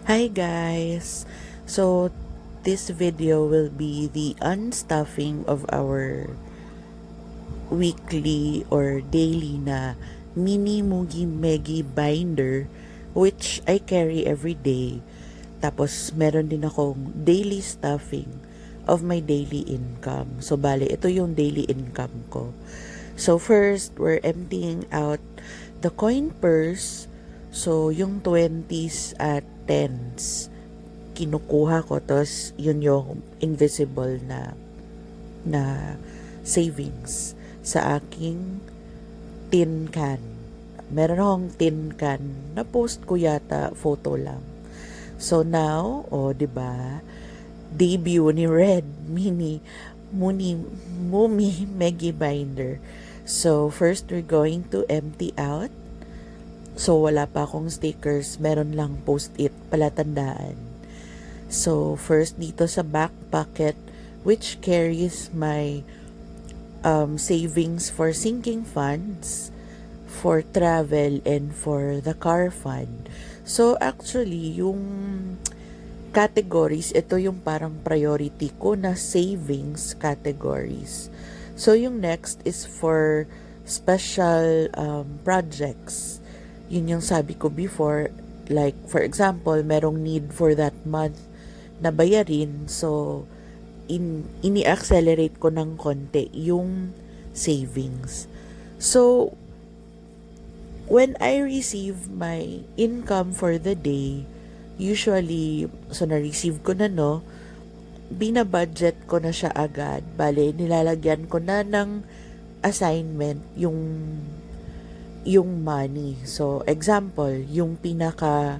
Hi guys! So, this video will be the unstuffing of our weekly or daily na mini Mugi Megi binder which I carry every day. Tapos, meron din akong daily stuffing of my daily income. So, bale, ito yung daily income ko. So, first, we're emptying out the coin purse. So, yung 20s at 10s, kinukuha ko. Tapos, yun yung invisible na savings sa aking tin can. Meron akong tin can na post ko yata, photo lang. So now, oh, 'di ba? Debut ni Red Mumi Megi Binder. So first we're going to empty out. So wala pa akong stickers, meron lang post-it, palatandaan. So first dito sa back pocket which carries my savings for sinking funds, for travel, and for the car fund. So actually, yung categories, ito yung parang priority ko na savings categories. So yung next is for special projects. Yun yung sabi ko before, like for example, merong need for that month na bayarin. So ini-accelerate ko ng konti yung savings. So, when I receive my income for the day, usually, so na-receive ko na no, binabudget ko na siya agad. Bale, nilalagyan ko na ng assignment yung money. So, example, yung pinaka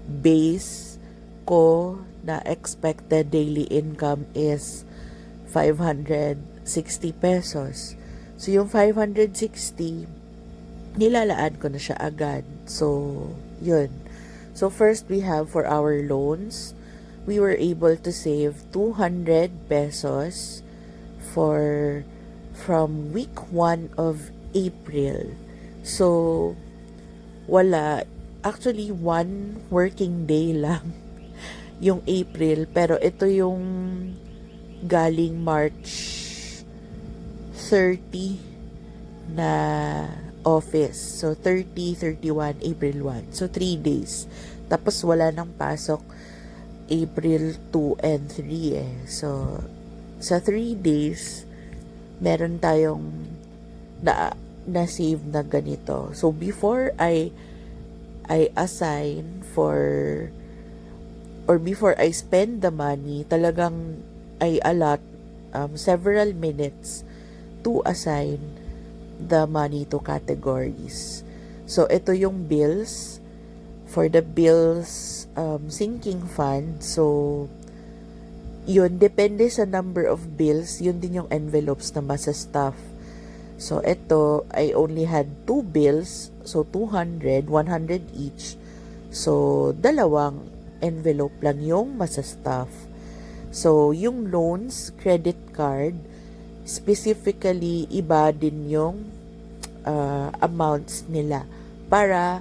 base ko na expected daily income is 560 pesos. So, yung 560, nilalaan ko na siya agad. So, yun. So, first we have for our loans, we were able to save 200 pesos from week 1 of April. So, wala. Actually, 1 working day lang yung April, pero ito yung galing March 30 na office. So 30, 31, April 1. So 3 days. Tapos wala nang pasok April 2 and 3 eh. So sa 3 days meron tayong na save na ganito. So before I assign before I spend the money, talagang I allot several minutes to assign the money to categories. So, ito yung bills. For the bills sinking fund, so, yun, depende sa number of bills, yun din yung envelopes na masa-stuff. So, ito, I only had 2 bills, so 200, 100 each. So, dalawang envelope lang yung masa-stuff. So, yung loans, credit card, specifically, iba din yung amounts nila para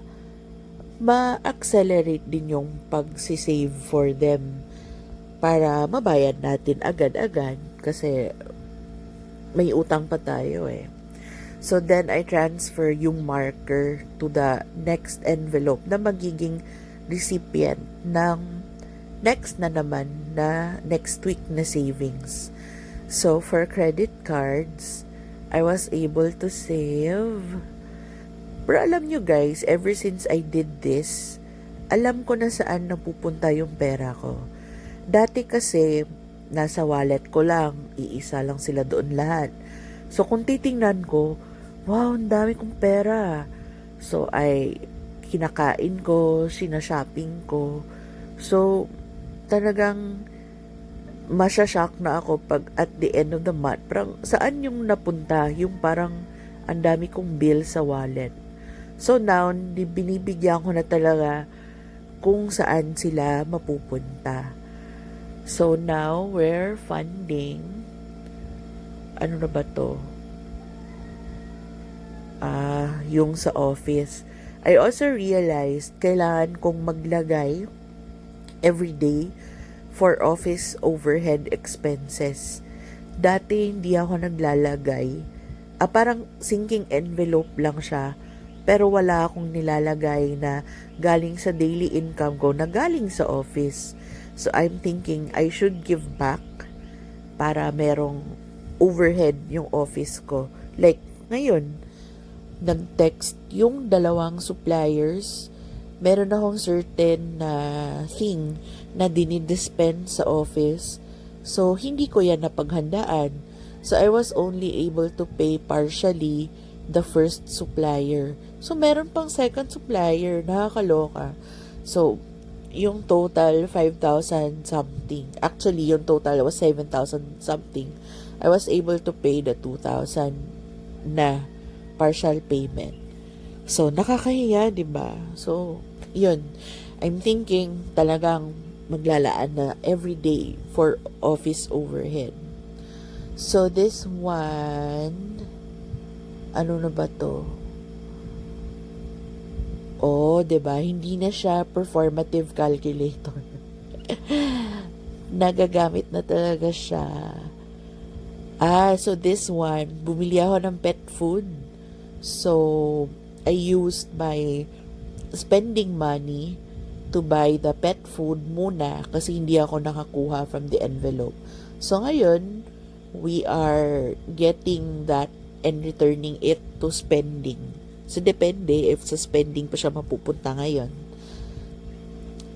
ma-accelerate din yung pag-save for them para mabayad natin agad-agad kasi may utang pa tayo eh. So, then I transfer yung marker to the next envelope na magiging recipient ng next na naman na next week na savings. So, for credit cards, I was able to save. Pero alam nyo guys, ever since I did this, alam ko na saan napupunta yung pera ko. Dati kasi, nasa wallet ko lang, iisa lang sila doon lahat. So, kung titingnan ko, wow, ang dami kong pera. So, kinakain ko, sinashopping ko. So, talagang masya-shock na ako pag at the end of the month. Parang saan yung napunta? Yung parang ang dami kong bill sa wallet. So now, binibigyan ko na talaga kung saan sila mapupunta. So now, we're funding. Ano na ba to? Yung sa office. I also realized kailangan kong maglagay every day for office overhead expenses. Dati hindi ako naglalagay. Parang sinking envelope lang siya. Pero wala akong nilalagay na galing sa daily income ko na galing sa office. So I'm thinking I should give back para merong overhead yung office ko. Like ngayon, nag-text yung dalawang suppliers. Meron akong certain na thing na dinidispense sa office. So, hindi ko yan napaghandaan. So, I was only able to pay partially the first supplier. So, meron pang second supplier. Nakakaloka. So, yung total 5,000 something. Actually, yung total was 7,000 something. I was able to pay the 2,000 na partial payment. So, nakakahiya, di ba? So, yun. I'm thinking talagang maglalaan na every day for office overhead. So, this one, ano na ba to? Oh, di ba? Hindi na siya performative calculator. Nagagamit na talaga siya. So this one, bumili ako ng pet food. So, I used my spending money to buy the pet food muna kasi hindi ako nakakuha from the envelope. So, ngayon, we are getting that and returning it to spending. So, depende if sa spending pa siya mapupunta ngayon.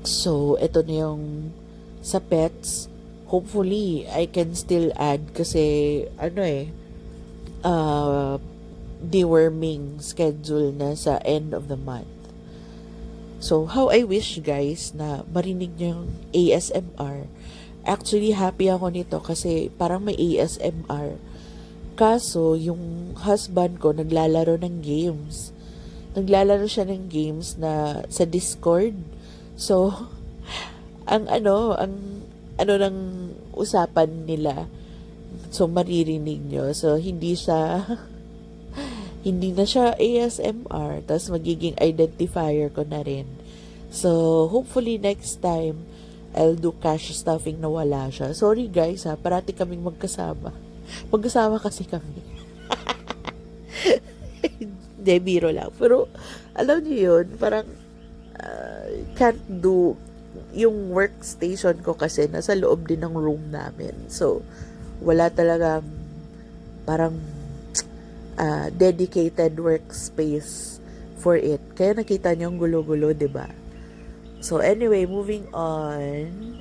So, ito na yung sa pets. Hopefully, I can still add kasi, deworming schedule na sa end of the month. So, how I wish guys na marinig niyo yung ASMR. Actually, happy ako nito kasi parang may ASMR. Kaso, yung husband ko naglalaro ng games. Naglalaro siya ng games na sa Discord. So, ang ng usapan nila. So, maririnig nyo. So, hindi na siya ASMR. Tapos, magiging identifier ko na rin. So, hopefully next time, I'll do cash stuffing na wala siya. Sorry guys ha, parati kaming magkasama. Magkasama kasi kami. Hindi, biro lang. Pero, alam niyo yun, parang can't do yung workstation ko kasi nasa loob din ng room namin. So, wala talagang parang dedicated workspace for it. Kaya nakita niyo yung gulo-gulo, 'di ba? So, anyway, moving on.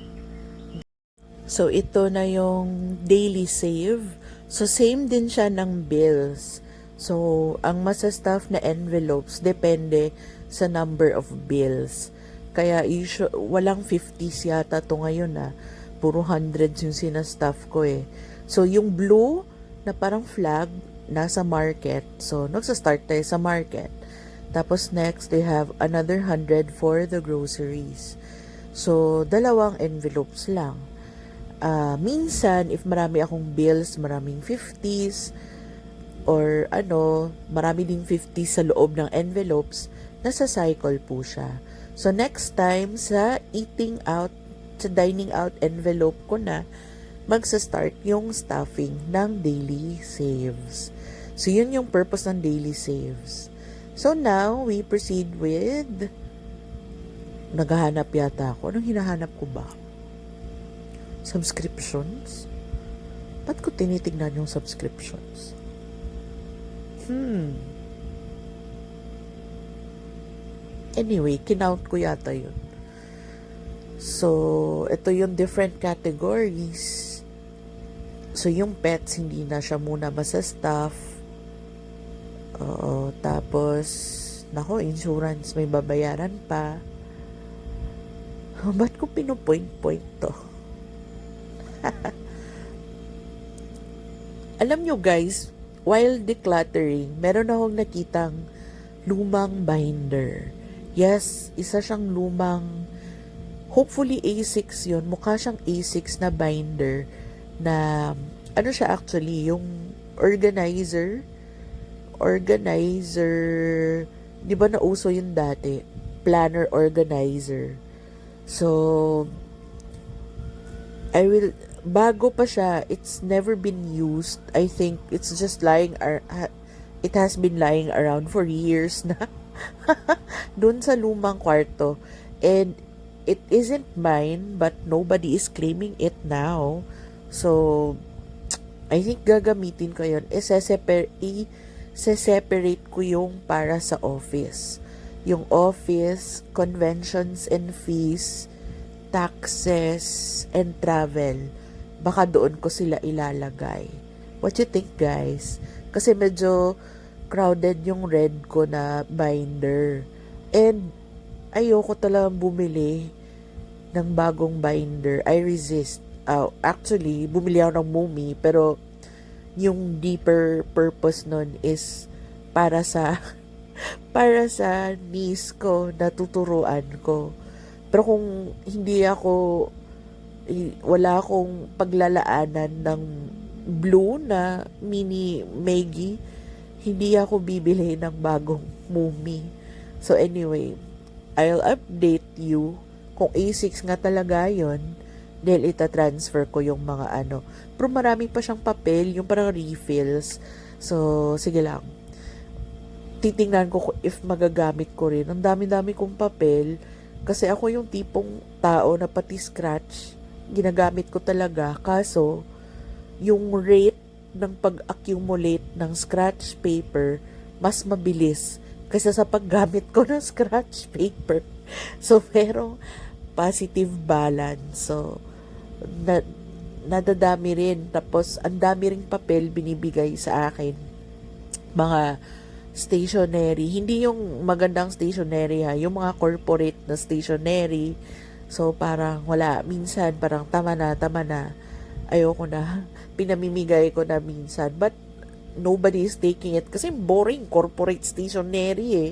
So, ito na yung daily save. So, same din siya ng bills. So, ang masastaff na envelopes depende sa number of bills. Kaya, walang 50s yata to ngayon Puro hundreds yung sinastaff ko eh. So, yung blue na parang flag, nasa market. So, nagsa-start tayo sa market. Tapos next, they have another 100 for the groceries. So, dalawang envelopes lang. Minsan, if marami akong bills, maraming 50s, or marami ding 50s sa loob ng envelopes, nasa cycle po siya. So, next time, sa dining out envelope ko na, magsa-start yung stuffing ng daily saves. So, yun yung purpose ng daily saves. So, now, we proceed with naghahanap yata ako. Anong hinahanap ko ba? Subscriptions? Ba't ko tinitignan yung subscriptions? Anyway, kinount ko yata yun. So, ito yung different categories. So, yung pets, hindi na siya muna basta-staff. Tapos, insurance, may babayaran pa. Ba't ko pinupoint-point to? Alam nyo guys, while decluttering, meron akong nakitang lumang binder. Yes, isa siyang lumang, hopefully A6 yun. Mukha siyang A6 na binder na, siya actually, yung organizer, di ba nauso yun dati? Planner organizer. So, I will, bago pa siya, it's never been used. I think it's just it has been lying around for years na dun sa lumang kwarto. And it isn't mine, but nobody is claiming it now. So, I think gagamitin ko yun. I-separate ko yung para sa office. Yung office, conventions and fees, taxes, and travel. Baka doon ko sila ilalagay. What you think, guys? Kasi medyo crowded yung red ko na binder. And ayoko talagang bumili ng bagong binder. I resist. Actually, bumili ako ng Mumi, pero yung deeper purpose nun is para sa para sa niece ko na tuturuan ko. Pero kung hindi ako wala akong paglalaanan ng blue na mini Maggie, hindi ako bibili ng bagong Mumi. So anyway, I'll update you kung A6 nga talaga yon, dahil ita-transfer ko yung mga ano. Pero marami pa siyang papel, yung parang refills. So, sige lang. Titingnan ko if magagamit ko rin. Ang dami-dami kong papel. Kasi ako yung tipong tao na pati scratch, ginagamit ko talaga. Kaso, yung rate ng pag-accumulate ng scratch paper, mas mabilis kaysa sa paggamit ko ng scratch paper. So, merong positive balance. So, nadadami rin. Tapos, ang dami ring papel binibigay sa akin. Mga stationery. Hindi yung magandang stationery ha. Yung mga corporate na stationery. So, parang wala. Minsan, parang tama na. Ayoko na. Pinamimigay ko na minsan. But, nobody is taking it. Kasi boring corporate stationery eh.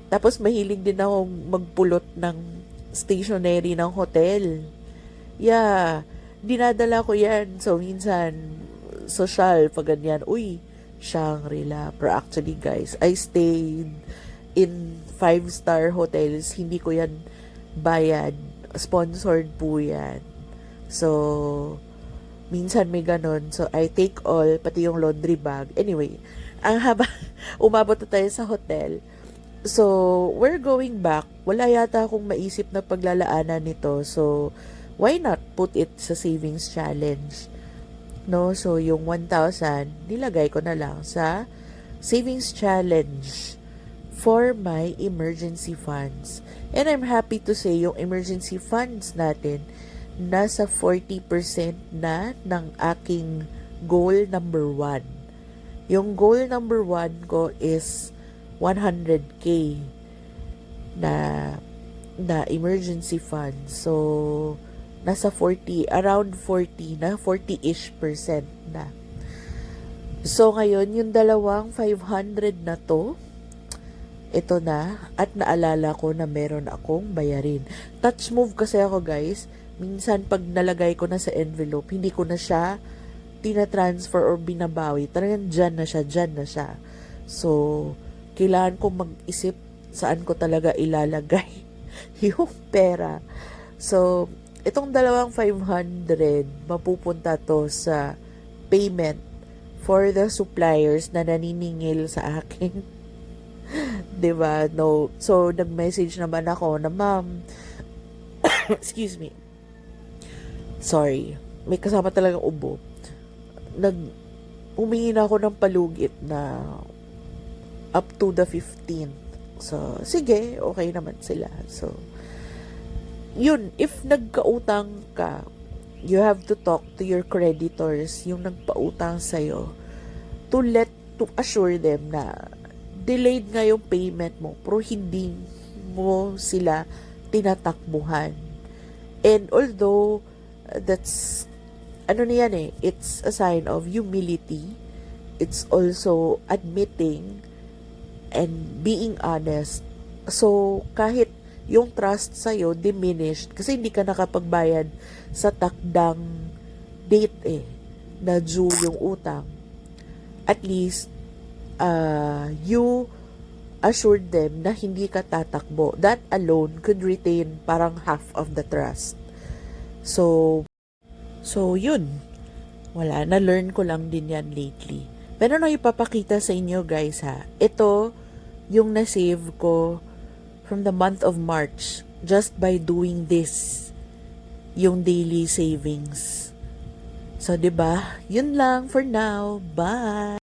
Tapos, mahilig din ako magpulot ng stationery ng hotel. Yeah, dinadala ko yan. So, minsan, social, pag ganyan, uy, Shangri-La. Pero actually, guys, I stayed in 5-star hotels. Hindi ko yan bayad. Sponsored po yan. So, minsan may ganon. So, I take all, pati yung laundry bag. Anyway, ang haba, umabot na tayo sa hotel. So, we're going back. Wala yata akong maisip na paglalaanan nito. So, why not put it sa savings challenge? No? So, yung 1,000, nilagay ko na lang sa savings challenge for my emergency funds. And I'm happy to say, yung emergency funds natin, nasa 40% na ng aking goal number 1. Yung goal number 1 ko is 100K na emergency fund. So, nasa 40, around 40 na, 40-ish% na. So, ngayon, yung dalawang 500 na to, ito na, at naalala ko na meron akong bayarin. Touch move kasi ako, guys. Minsan, pag nalagay ko na sa envelope, hindi ko na siya tina-transfer or binabawi. Talagang dyan na siya. So, kailangan ko mag-isip saan ko talaga ilalagay yung pera. So, itong dalawang 500, mapupunta to sa payment for the suppliers na naniningil sa akin. Diba? No. So, nag-message naman ako na, ma'am, excuse me. Sorry. May kasama talagang ubo. Humingi na ako ng palugit na up to the 15th. So, sige, okay naman sila. So, yun, if nagkautang ka, you have to talk to your creditors, yung nagpautang sa'yo, to assure them na delayed nga yung payment mo, pero hindi mo sila tinatakbuhan. And although, that's, it's a sign of humility, it's also admitting and being honest. So, kahit yung trust sa'yo diminished kasi hindi ka nakapagbayad sa takdang date na due yung utang. At least, you assured them na hindi ka tatakbo. That alone could retain parang half of the trust. So yun. Wala, na-learn ko lang din yan lately. Pero no, ipapakita sa inyo guys ha. Ito, yung na-save ko from the month of March just by doing this. Yung daily savings. So, 'di ba? Yun lang for now. Bye!